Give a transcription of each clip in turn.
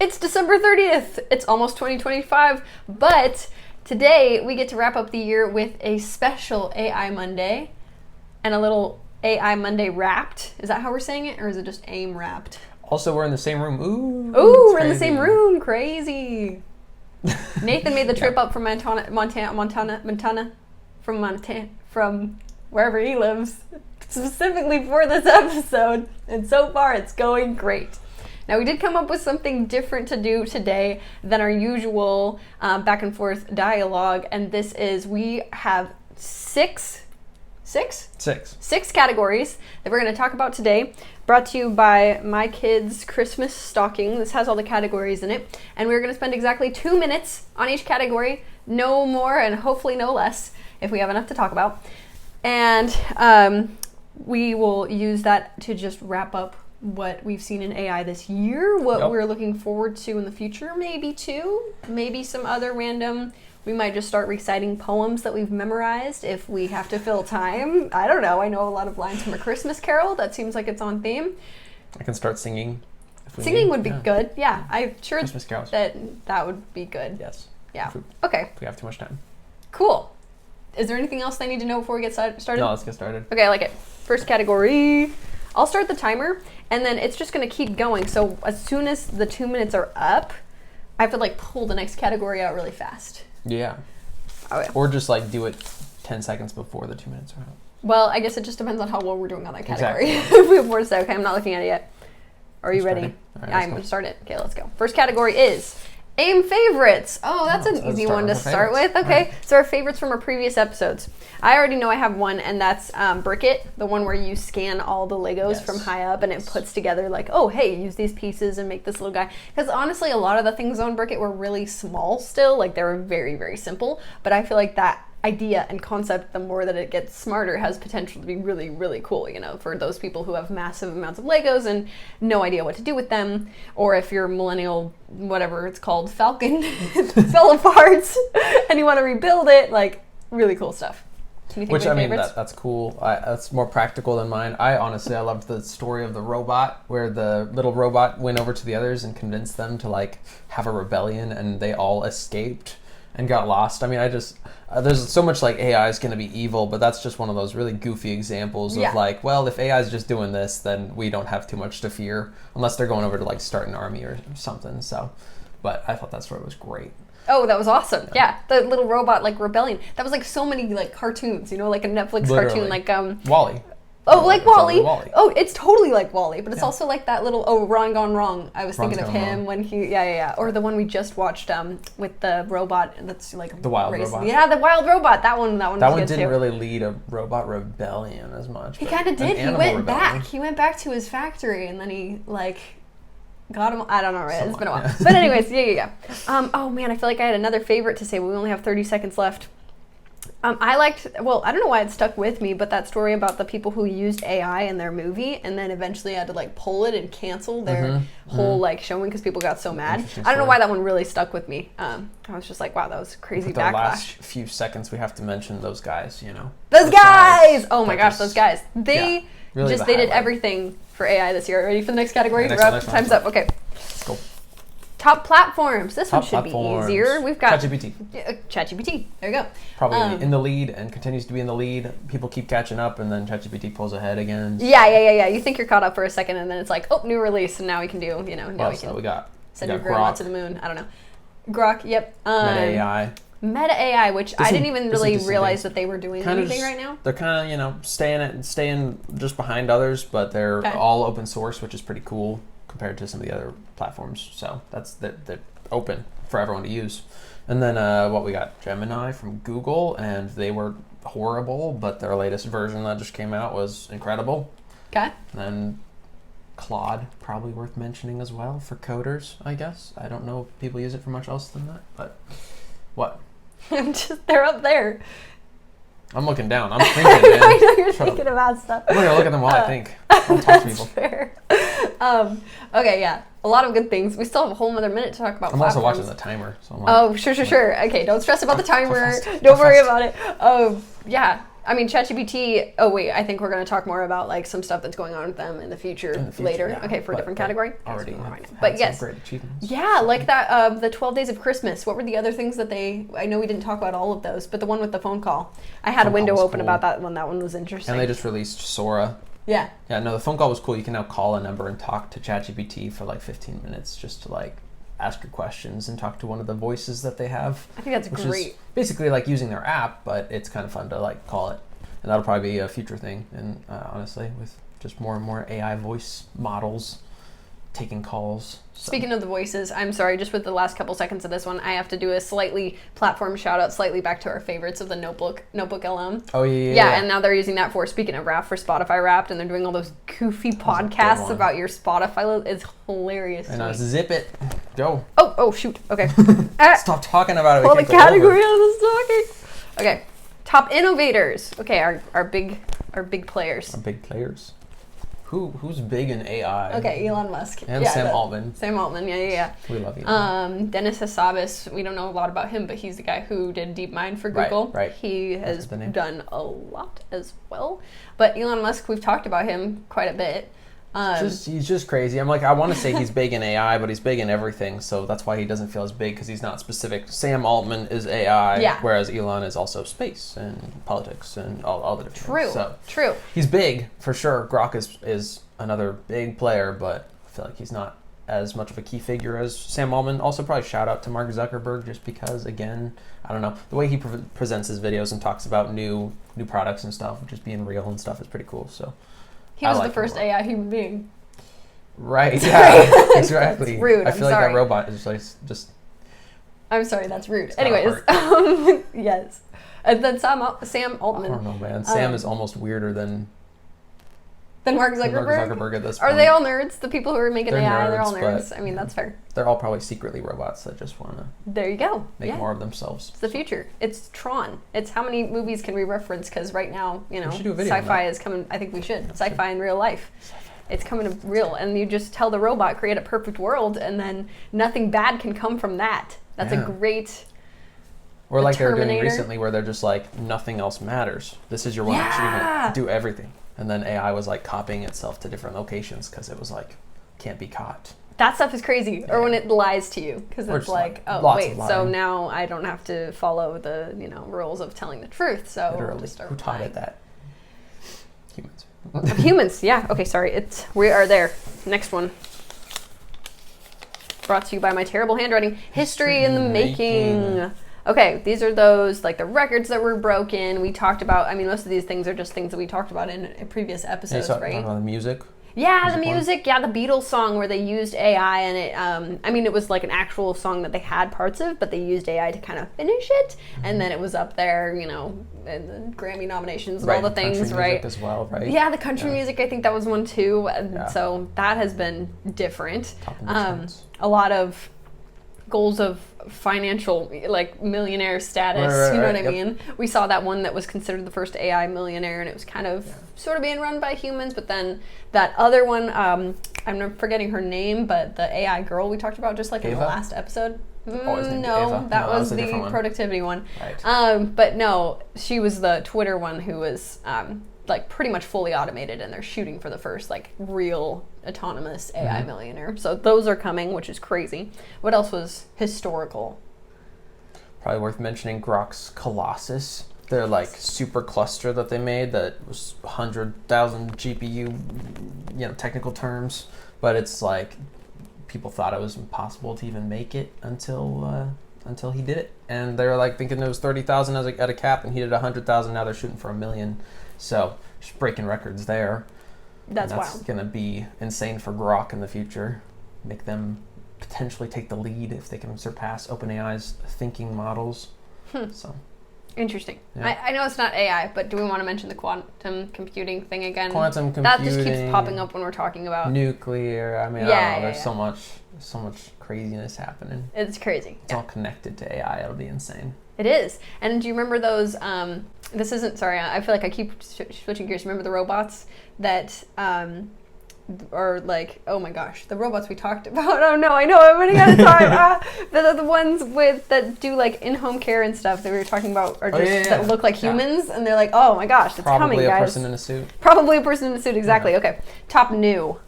It's December 30th. It's almost 2025, but today we get to wrap up the year with a special AI Monday and a little AI Monday wrapped. Is that how we're saying it, or is it just AIM wrapped? Also, we're in the same room. Ooh, we're in the same room. Crazy. Nathan made the trip up from from wherever he lives, specifically for this episode, and so far it's going great. Now, we did come up with something different to do today than our usual back and forth dialogue, and this is we have six categories that we're going to talk about today, brought to you by My Kids Christmas Stocking. This has all the categories in it, and we're going to spend exactly 2 minutes on each category, no more and hopefully no less if we have enough to talk about. And we will use that to just wrap up what we've seen in AI this year, what we're looking forward to in the future, maybe some other random. We might just start reciting poems that we've memorized if we have to fill time. I don't know. I know a lot of lines from A Christmas Carol. That seems like it's on theme. I can start singing. Singing would be good. Yeah, I'm sure that would be good. Yes. Yeah. Okay. If we have too much time. Cool. Is there anything else I need to know before we get started? No, let's get started. Okay, I like it. First category. I'll start the timer, and then it's just going to keep going. So as soon as the 2 minutes are up, I have to pull the next category out really fast. Yeah. Okay. Or just do it 10 seconds before the 2 minutes are out. Well, I guess it just depends on how well we're doing on that category. Exactly. If we have more to say. Okay, I'm not looking at it yet. Are you ready? Right, I'm going to start it. Okay, let's go. First category is AIM favorites. Oh, that's an easy one to start with. Okay, right. So our favorites from our previous episodes. I already know I have one, and that's Brickit, the one where you scan all the Legos from high up, and it puts together oh, hey, use these pieces and make this little guy. Because honestly, a lot of the things on Brickit were really small still. They were very, very simple. But I feel like that idea and concept, the more that it gets smarter, has potential to be really, really cool, for those people who have massive amounts of Legos and no idea what to do with them, or if your millennial, whatever it's called, Falcon fell apart and you want to rebuild it, really cool stuff. Which, I mean, that's cool. That's more practical than mine. I loved the story of the robot, where the little robot went over to the others and convinced them to have a rebellion, and they all escaped and got lost. I mean, there's so much AI is going to be evil, but that's just one of those really goofy examples of if AI is just doing this, then we don't have too much to fear, unless they're going over to start an army or something. So, but I thought that story was great. Oh, that was awesome. Yeah, the little robot rebellion. That was so many cartoons, a Netflix cartoon WALL-E. Oh, WALL-E. Oh, it's totally like WALL-E, but it's also that little, Ron Gone Wrong. I was thinking of him when he, Or the one we just watched with the robot that's The Wild Robot. Yeah, the Wild Robot. That one was good didn't too. really lead a robot rebellion as much. He kind of did. He went back. He went back to his factory, and then he, got him. I don't know, right? It's been a while. But anyways, yeah. Oh man, I feel like I had another favorite to say, but we only have 30 seconds left. I liked, I don't know why it stuck with me, but that story about the people who used AI in their movie and then eventually had to pull it and cancel their whole showing because people got so mad. I don't know why that one really stuck with me. I was just wow, that was crazy backlash. The last few seconds we have to mention those guys, Those guys! Oh my gosh, those guys. They really they did everything for AI this year. Ready for the next category? Time's up. Okay. Let's go. Top platforms. This one should be easier. We've got ChatGPT. ChatGPT. There you go. Probably in the lead and continues to be in the lead. People keep catching up, and then ChatGPT pulls ahead again. Yeah. You think you're caught up for a second, and then it's new release, and now we can do, now we can we got send your grandma to the moon. I don't know. Grok. Yep. Meta AI, which I didn't even really realize that they were doing anything right now. They're kind of, staying just behind others, but they're all open source, which is pretty cool compared to some of the other platforms. So they're open for everyone to use. And then what we got? Gemini from Google, and they were horrible, but their latest version that just came out was incredible. Okay. And then Claude, probably worth mentioning as well for coders, I guess. I don't know if people use it for much else than that, but what? They're up there. I'm looking down. I'm thinking, man. I know you're thinking about stuff. I'm going to look at them while I think. I'll talk to people. Fair. Okay, yeah. A lot of good things. We still have a whole other minute to talk about platforms. Also watching the timer. So sure. Okay, don't stress about the timer. Don't worry about it. Yeah. I mean, ChatGPT. Oh wait, I think we're going to talk more about like some stuff that's going on with them in the future later. Yeah. Okay, for a different category. Already, but yes, great achievements. Yeah, like that. The 12 Days of Christmas. What were the other things that they? I know we didn't talk about all of those, but the one with the phone call. I had a window open about that one. That one was interesting. And they just released Sora. Yeah. Yeah. No, the phone call was cool. You can now call a number and talk to ChatGPT for like 15 minutes, just to like ask your questions and talk to one of the voices that they have. I think that's great. Is basically like using their app, but it's kind of fun to like call it. And that'll probably be a future thing. And honestly, with just more and more AI voice models taking calls. So. Speaking of the voices, I'm sorry, just with the last couple seconds of this one, I have to do a slightly platform shout out, slightly back to our favorites of the Notebook LM. Oh, yeah. Yeah, and now they're using that for, speaking of rap, for Spotify Wrapped, and they're doing all those goofy podcasts about your Spotify. It's hilarious. And zip it. Go. Oh, shoot. Okay. Stop talking about it. Pull the category out of this talking. Okay. Top innovators. Okay, our big players. Our big players. Who's big in AI? Okay, Elon Musk. And Sam Altman. Sam Altman, yeah. We love you. Dennis Hassabis, we don't know a lot about him, but he's the guy who did DeepMind for Google. Right. He has done a lot as well. But Elon Musk, we've talked about him quite a bit. He's just crazy. I'm like, I want to say he's big in AI, but he's big in everything, so that's why he doesn't feel as big, because he's not specific. Sam Altman is AI, whereas Elon is also space and politics and all the different things. True. He's big, for sure. Grok is another big player, but I feel like he's not as much of a key figure as Sam Altman. Also, probably shout out to Mark Zuckerberg, just because, again, I don't know, the way he presents his videos and talks about new products and stuff, just being real and stuff, is pretty cool, so... He was the first AI human being. Right, yeah, exactly. That's rude, I feel like that robot is just... I'm sorry, that's rude. Anyways, yes. And then Sam Altman. I don't know, man. Sam is almost weirder than Mark Zuckerberg? Mark Zuckerberg at this point. Are they all nerds? The people who are making AI, they're all nerds. I mean, that's fair. They're all probably secretly robots that just want to... There you go. Make more of themselves. It's the future. It's Tron. It's how many movies can we reference? Because right now, sci-fi is coming. I think we should. Sci-fi in real life. It's coming to real. And you just tell the robot, create a perfect world, and then nothing bad can come from that. That's a great... Or like they're doing recently, where they're just like, nothing else matters. This is your one achievement. Do everything. And then AI was like copying itself to different locations because it was like, can't be caught. That stuff is crazy. Yeah. Or when it lies to you, because it's like, so now I don't have to follow the rules of telling the truth. So literally, just who taught it that? Humans. Humans, yeah. Okay, sorry. We are there. Next one. Brought to you by my terrible handwriting. History in the making. Okay, these are those, like the records that were broken. We talked about, most of these things are just things that we talked about in previous episodes, right? Talking about the music? Yeah, the music. Yeah, the Beatles song where they used AI and it, it was like an actual song that they had parts of, but they used AI to kind of finish it. Mm-hmm. And then it was up there, in the Grammy nominations and all the things, country right? Music as well, right? Yeah, the country music, I think that was one too. And so that has been different. A lot of goals of financial, like millionaire status, you know what I mean? We saw that one that was considered the first AI millionaire, and it was kind of sort of being run by humans, but then that other one, I'm not forgetting her name, but the AI girl we talked about just like in the last episode. That was the productivity one. Right. But no, she was the Twitter one who was like pretty much fully automated, and they're shooting for the first like real autonomous AI millionaire. So those are coming, which is crazy. What else was historical? Probably worth mentioning Grok's Colossus. Their like super cluster that they made that was 100,000 GPU, technical terms, but it's like people thought it was impossible to even make it until he did it, and they were like thinking it was 30,000 at a cap, and he did 100,000. Now they're shooting for 1 million. So just breaking records there. That's going to be insane for Grok in the future. Make them potentially take the lead if they can surpass OpenAI's thinking models. So interesting. Yeah. I know it's not AI, but do we want to mention the quantum computing thing again? Quantum computing. That just keeps popping up when we're talking about nuclear. I don't know. There's so much craziness happening. It's crazy. It's all connected to AI. It'll be insane. It is. And do you remember those, this isn't, sorry, I feel like I keep switching gears. Remember the robots that or like, oh my gosh, the robots we talked about. Oh no, I know I'm running out of time. The ones that do like in-home care and stuff that we were talking about are just that look like humans, and they're like, oh my gosh, it's coming, guys. Probably a person in a suit. Probably a person in a suit, exactly. Yeah. Okay, top new.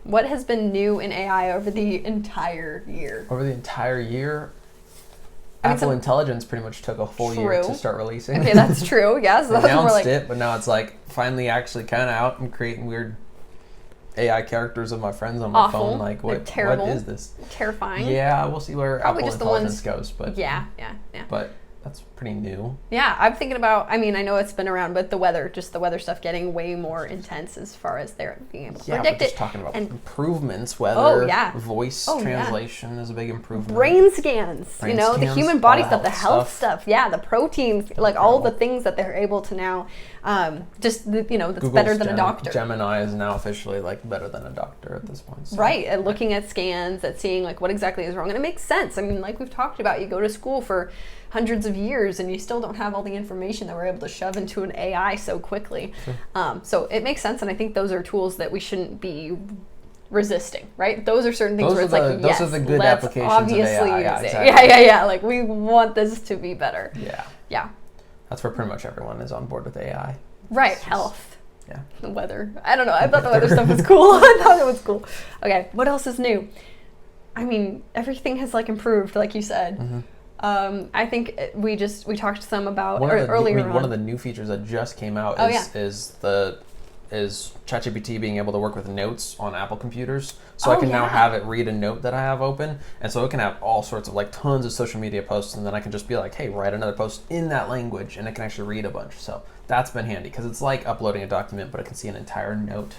What has been new in AI over the entire year? Apple Intelligence pretty much took a full year to start releasing. Okay, that's true. Yeah, so that's announced it, but now it's like finally actually kind of out and creating weird AI characters of my friends on my phone. Like, what is this? Terrifying. Yeah, we'll see where Apple Intelligence goes. But yeah. But that's pretty new. Yeah, I'm thinking about, I mean, I know it's been around, but the weather stuff getting way more intense as far as they're being able to predict it. Just talking about improvements, weather, voice translation is a big improvement. Brain scans, the human body stuff, the health stuff, the proteins, like all the things that they're able to now, that's Google's better than a doctor. Gemini is now officially like better than a doctor at this point. So. Right, and looking at scans, at seeing like what exactly is wrong, and it makes sense. I mean, like we've talked about, you go to school for hundreds of years and you still don't have all the information that we're able to shove into an AI so quickly. Sure. So it makes sense, and I think those are tools that we shouldn't be resisting, right? Those are certain things those are the good applications obviously of AI. Use it. Exactly. Yeah. Like we want this to be better. Yeah. That's where pretty much everyone is on board with AI. Right. Health. Yeah. The weather. I don't know. I thought the weather stuff was cool. I thought it was cool. Okay. What else is new? I mean, everything has like improved, like you said. Mm-hmm. I think we talked some about earlier on. One of the new features that just came out is ChatGPT being able to work with notes on Apple computers. So I can now have it read a note that I have open, and so it can have all sorts of like tons of social media posts, and then I can just be like, hey, write another post in that language, and it can actually read a bunch. So that's been handy because it's like uploading a document, but it can see an entire note,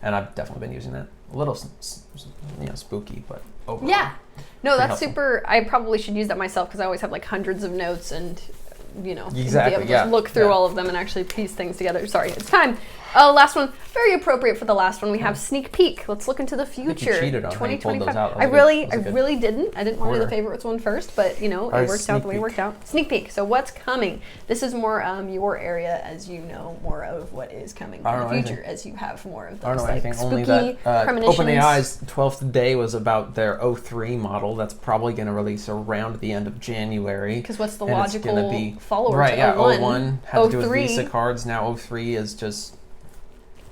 and I've definitely been using that. A little spooky, but overall. Yeah. No, that's helpful. Super. I probably should use that myself because I always have like hundreds of notes and, exactly, be able to just look through all of them and actually piece things together. Sorry, it's time. Last one, very appropriate for the last one. We have sneak peek. Let's look into the future. I think you cheated on 2025. I really didn't. I didn't want to do the favorites one first, but it worked out the way it worked out. Sneak peek. So what's coming? This is more your area, as you know more of what is coming in the future, as you have more of those. I don't know anything. Only that OpenAI's 12th day was about their O3 model. That's probably going to release around the end of January. Because what's the logical follower to O1? O1 had to do with Visa cards. Now O3 is just...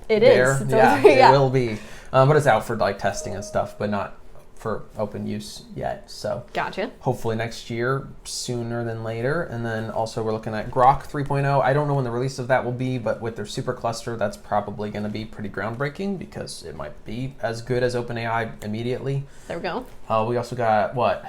It is. It will be. But it's out for like testing and stuff, but not for open use yet. So gotcha. Hopefully next year, sooner than later. And then also we're looking at Grok 3.0. I don't know when the release of that will be, but with their supercluster, that's probably going to be pretty groundbreaking because it might be as good as OpenAI immediately. There we go. We also got what?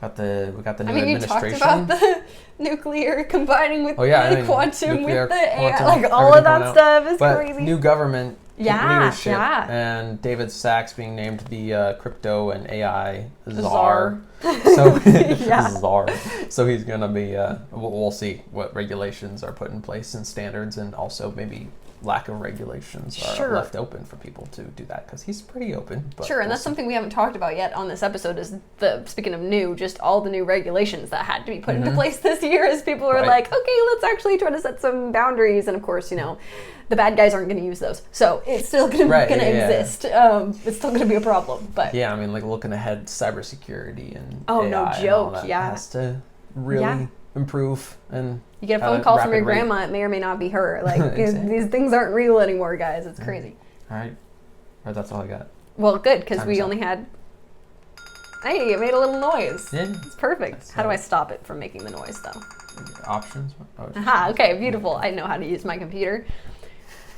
We got the new administration. You talked about the nuclear combining with the quantum with the AI, like all of that stuff is crazy. New government leadership and David Sachs being named the crypto and AI czar. So czar. So he's gonna be. We'll see what regulations are put in place and standards, and also maybe lack of regulations are left open for people to do that because he's pretty open. But and that's something we haven't talked about yet on this episode is speaking of new, just all the new regulations that had to be put into place this year as people were like, okay, let's actually try to set some boundaries. And of course, the bad guys aren't going to use those. So it's still going to exist. It's still going to be a problem. But yeah, I mean, like looking ahead, cybersecurity and AI no joke, and all that has to really improve. And you get a phone call from your grandma, it may or may not be her. Like exactly. These things aren't real anymore, guys. It's crazy. All right, that's all I got. Well, good, because we only had... Hey, it made a little noise. Yeah. It's perfect. How do I stop it from making the noise, though? Options. Aha, okay, beautiful. I know how to use my computer.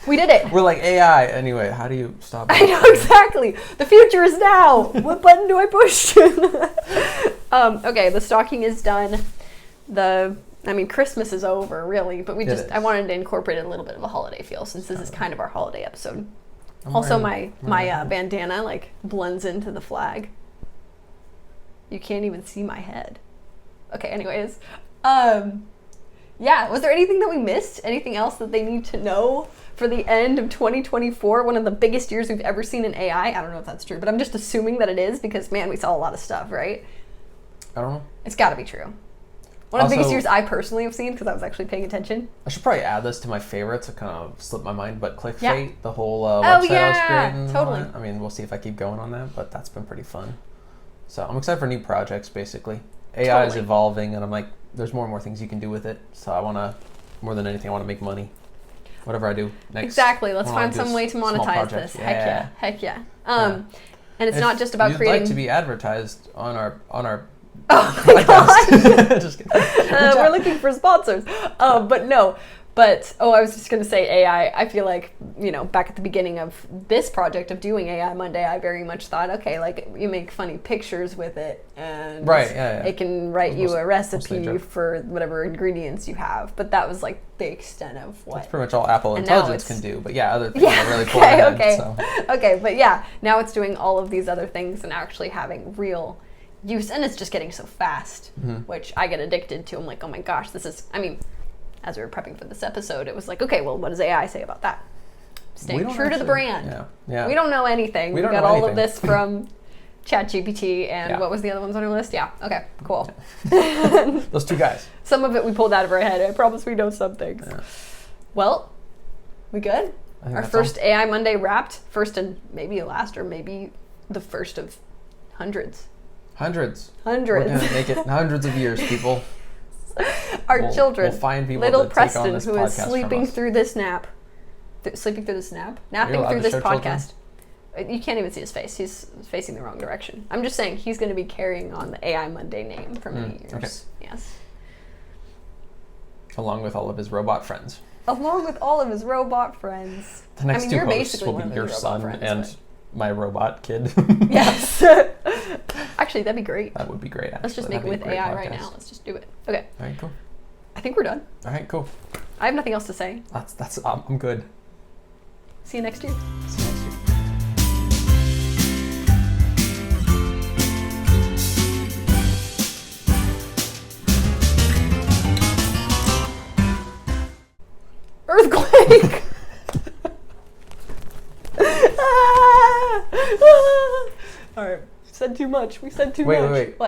We did it. We're like AI. Anyway, how do you stop it? I know, exactly. The future is now. What button do I push? Okay, the stocking is done. Christmas is over, really, but I wanted to incorporate a little bit of a holiday feel since this is kind of our holiday episode. Also, my bandana like blends into the flag. You can't even see my head. Okay, anyways. Was there anything that we missed? Anything else that they need to know for the end of 2024? One of the biggest years we've ever seen in AI. I don't know if that's true, but I'm just assuming that it is because, man, we saw a lot of stuff, right? I don't know. It's got to be true. One of the biggest years I personally have seen, because I was actually paying attention. I should probably add this to my favorites. It kind of slipped my mind, but ClickFate, the whole website I was creating. Totally. I mean, we'll see if I keep going on that, but that's been pretty fun. So I'm excited for new projects, basically. AI is evolving, and I'm like, there's more and more things you can do with it. So I want to, more than anything, I want to make money. Whatever I do next. Exactly. Let's find some way to monetize this. Yeah. Heck yeah. And it's not just about creating. You'd like to be advertised on our Oh my god! Just kidding. We're looking for sponsors. But no. But, I was just going to say AI. I feel like, back at the beginning of this project of doing AI Monday, I very much thought, okay, like, you make funny pictures with it, and it can write you a recipe for whatever ingredients you have. But that was, like, the extent of what... That's pretty much all Apple Intelligence can do. But yeah, other things are really cool. Okay, but yeah, now it's doing all of these other things and actually having real use. And it's just getting so fast, which I get addicted to. I'm like, oh my gosh, this is... I mean... As we were prepping for this episode, it was like, okay, well, what does AI say about that? Staying true to the brand. Yeah. We don't know anything. We got all of this from ChatGPT, and what was the other ones on our list? Yeah. Okay. Cool. Those two guys. Some of it we pulled out of our head. I promise we know some things. Yeah. Well, we good? Our first AI Monday wrapped. First and maybe last, or maybe the first of hundreds. Hundreds. We're gonna make it hundreds of years, people. Our children, we'll find people little to Preston, take on this who is sleeping through this nap, napping through this podcast. You can't even see his face. He's facing the wrong direction. I'm just saying he's going to be carrying on the AI Monday name for many years. Okay. Yes. Along with all of his robot friends. The next two hosts will be your son and my robot kid. Yes. Actually, that'd be great. That would be great. Let's just make it with AI right now. Let's just do it. Okay. All right, cool. I think we're done. All right, cool. I have nothing else to say. I'm good. See you next year. See you next year. Earthquake! All right. We said too much. Wait.